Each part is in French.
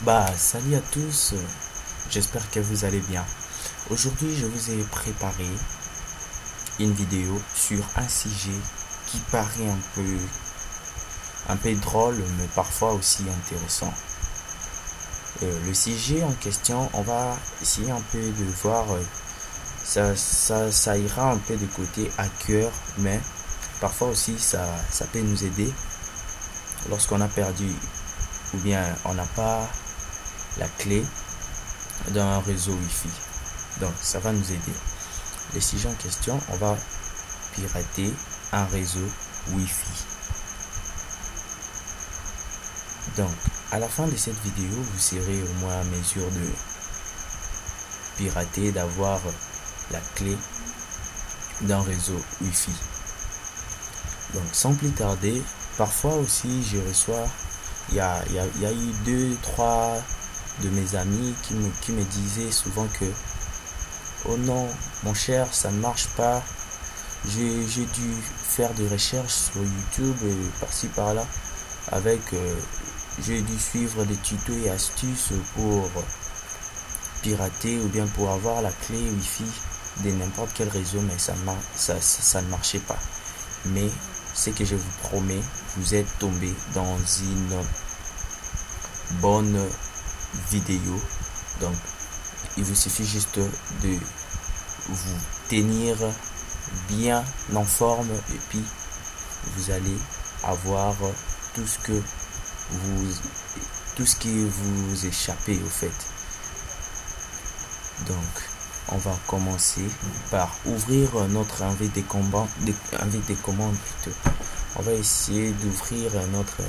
Salut à tous, j'espère que vous allez bien. Aujourd'hui, je vous ai préparé une vidéo sur un sujet qui paraît un peu drôle, mais parfois aussi intéressant. Le sujet en question, on va essayer un peu de voir, ça ira un peu de côté à cœur, mais parfois aussi ça peut nous aider lorsqu'on a perdu ou bien on n'a pas la clé d'un réseau Wi-Fi. Donc ça va nous aider. Le sujet en question, on va pirater un réseau Wi-Fi. Donc à la fin de cette vidéo, vous serez au moins à mesure de pirater, d'avoir la clé d'un réseau Wi-Fi. Donc sans plus tarder, parfois aussi je reçois, il y a eu 2, 3 de mes amis qui me disaient souvent que oh non mon cher, ça ne marche pas, j'ai dû faire des recherches sur YouTube et par-ci par-là avec j'ai dû suivre des tutos et astuces pour pirater ou bien pour avoir la clé Wi-Fi de n'importe quel réseau, mais ça ne marchait pas. Mais ce que je vous promets, vous êtes tombé dans une bonne vidéo. Donc il vous suffit juste de vous tenir bien en forme et puis vous allez avoir tout ce qui vous échappait au fait. Donc on va commencer par ouvrir notre invite des commandes plutôt. On va essayer d'ouvrir notre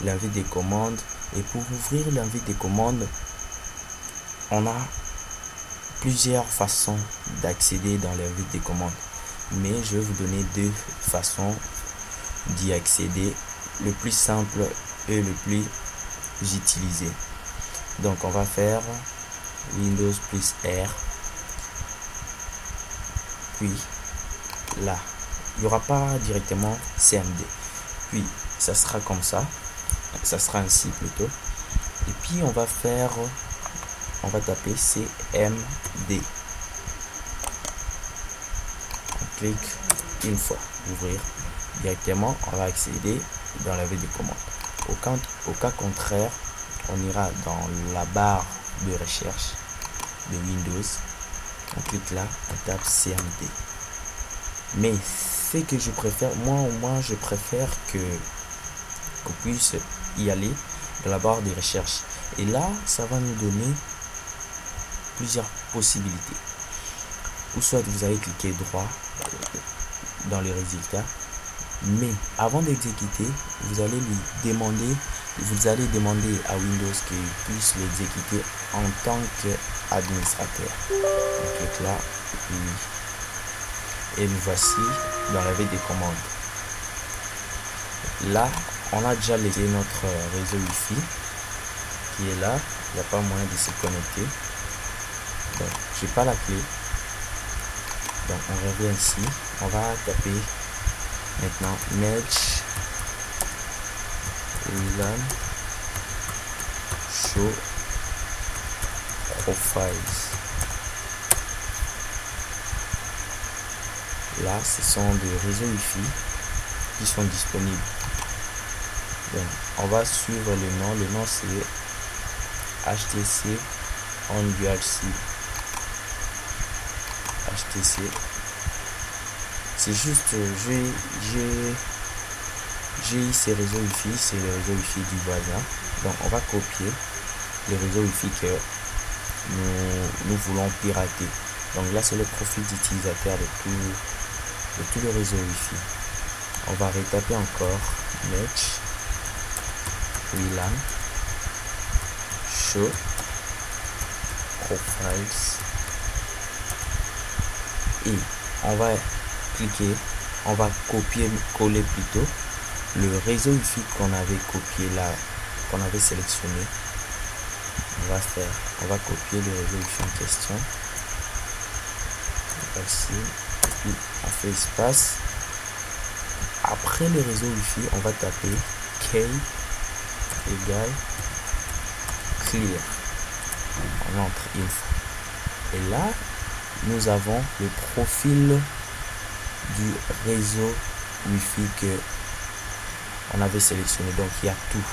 l'invite des commandes, et pour ouvrir l'invite des commandes, on a plusieurs façons d'accéder dans l'invite des commandes, mais je vais vous donner 2 façons d'y accéder, le plus simple et le plus utilisé. Donc on va faire Windows plus R, puis là il n'y aura pas directement CMD, puis ça sera comme ça, ça sera ainsi plutôt, et puis on va taper CMD, on clique une fois, ouvrir directement, on va accéder dans la ville de commande. Au cas contraire, on ira dans la barre de recherche de Windows, on clique là, on tape CMD. Mais ce que je préfère, moi je préfère qu'on puisse y aller dans la barre de recherche, et là ça va nous donner plusieurs possibilités. Ou soit vous allez cliquer droit dans les résultats, mais avant d'exécuter, vous allez demander à Windows qu'il puisse l'exécuter en tant qu'administrateur. On clique là, et nous voici dans la ville des commandes. Là, on a déjà laissé notre réseau Wi-Fi qui est là, il n'y a pas moyen de se connecter. Donc, j'ai pas la clé. Donc, on revient ici, on va taper maintenant Match WLAN Show Profiles. Là, ce sont des réseaux Wi-Fi qui sont disponibles. Donc, on va suivre le nom. Le nom c'est HTC on dual SIM. HTC. C'est juste, j'ai eu ces réseaux Wi-Fi, c'est le réseau Wi-Fi du voisin. Donc, on va copier le réseau Wi-Fi que nous voulons pirater. Donc là, c'est le profil d'utilisateur de tout le réseau Wi-Fi. On va retaper encore Match WLAN Show Profiles, et on va cliquer, on va coller plutôt le réseau Wi-Fi qu'on avait copié là, qu'on avait sélectionné. On va copier le réseau Wi-Fi en question. Voici, et puis on fait espace. Après le réseau Wi-Fi, on va taper K égale clear. On entre une fois. Et là, nous avons le profil du réseau Wi-Fi que on avait sélectionné. Donc il y a tout.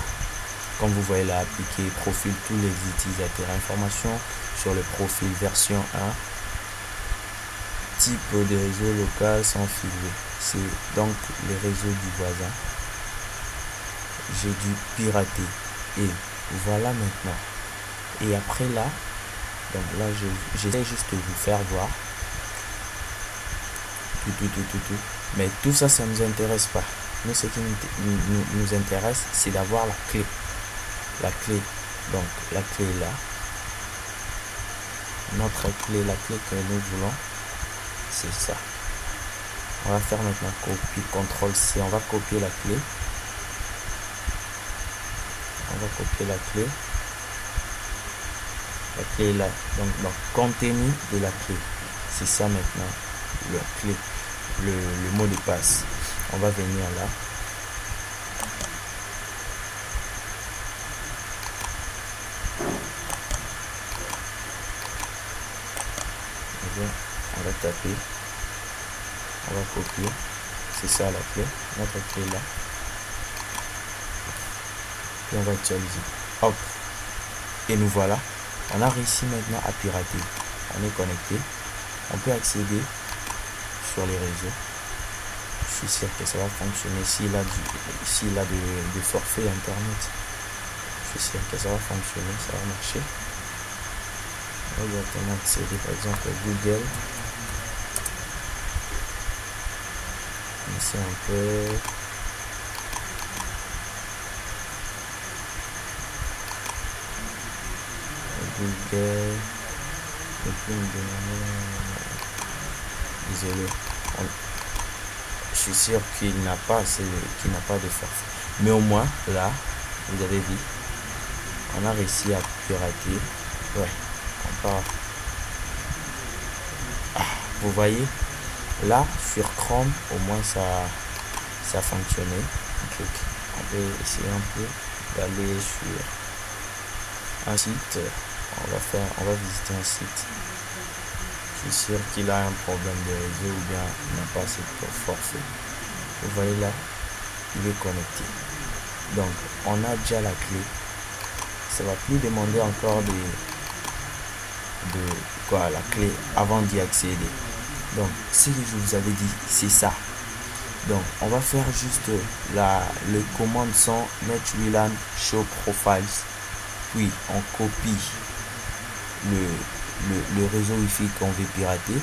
Comme vous voyez là, appliqué profil tous les utilisateurs. Information sur le profil version 1. Type de réseau local sans filet. C'est donc le réseau du voisin. J'ai dû pirater. Et voilà maintenant. Et après là, donc là j'essaie juste de vous faire voir. Tout. Mais tout ça, ça ne nous intéresse pas. Nous, ce qui nous intéresse, c'est d'avoir la clé. La clé. Donc la clé est là. Notre clé, la clé que nous voulons, c'est ça. On va faire maintenant copie, CTRL-C. On va copier la clé. On va copier la clé. La clé est là. Donc, contenu de la clé. C'est ça maintenant. La clé. Le mot de passe. On va venir là. On va taper. On va copier. C'est ça la clé. Notre clé est là. Et on va actualiser. Hop. Et nous voilà. On a réussi maintenant à pirater. On est connecté. On peut accéder sur les réseaux. Je suis sûr que ça va fonctionner. S'il a de forfait internet, je suis sûr que ça va fonctionner, ça va marcher. On va directement accéder par exemple à Google. Ici un peu. Google. Désolé. Je suis sûr qu'il n'a pas de forfait. Mais au moins, là, vous avez vu, on a réussi à pirater. Ouais, on part. Vous voyez, là, sur Chrome, au moins, ça a fonctionné. Donc, on peut essayer un peu d'aller sur un site. On va visiter un site. Je suis sûr qu'il a un problème de réseau ou bien il n'a pas assez de forfait. Vous voyez là, il est connecté. Donc, on a déjà la clé. Ça va plus demander encore la clé avant d'y accéder. Donc, ce que je vous avais dit, c'est ça. Donc, on va faire juste les commandes sont NetWLAN Show Profiles. Puis, on copie le réseau Wi-Fi qu'on veut pirater.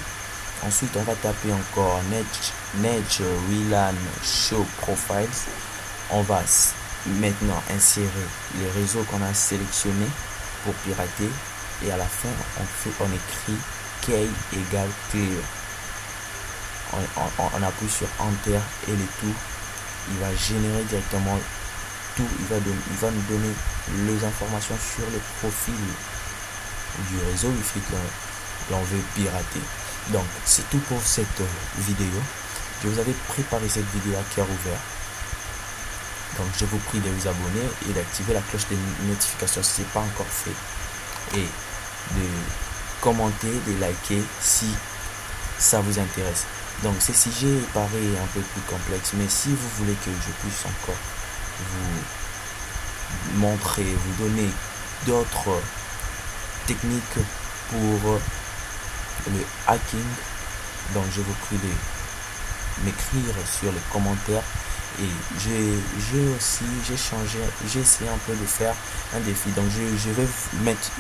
Ensuite, on va taper encore NetWLAN Show Profiles. On va maintenant insérer les réseaux qu'on a sélectionnés pour pirater. Et à la fin, on écrit key égale clear. On appuie sur Enter et le tout, il va générer directement tout. Il va nous donner les informations sur le profil du réseau Wi-Fi que l'on veut pirater. Donc c'est tout pour cette vidéo. Je vous avais préparé cette vidéo à cœur ouvert. Donc je vous prie de vous abonner et d'activer la cloche de notification si ce n'est pas encore fait. Et de commenter, de liker si ça vous intéresse. Donc ce sujet paraît un peu plus complexe, mais si vous voulez que je puisse encore vous montrer, vous donner d'autres techniques pour le hacking, donc je vous prie de m'écrire sur les commentaires. Et j'ai essayé un peu de faire un défi. Donc je vais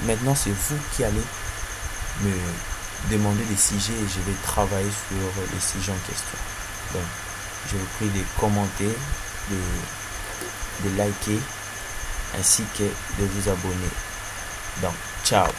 maintenant c'est vous qui allez me demander des sujets et je vais travailler sur les sujets en question. Donc je vous prie de commenter, de liker ainsi que de vous abonner. Donc ciao.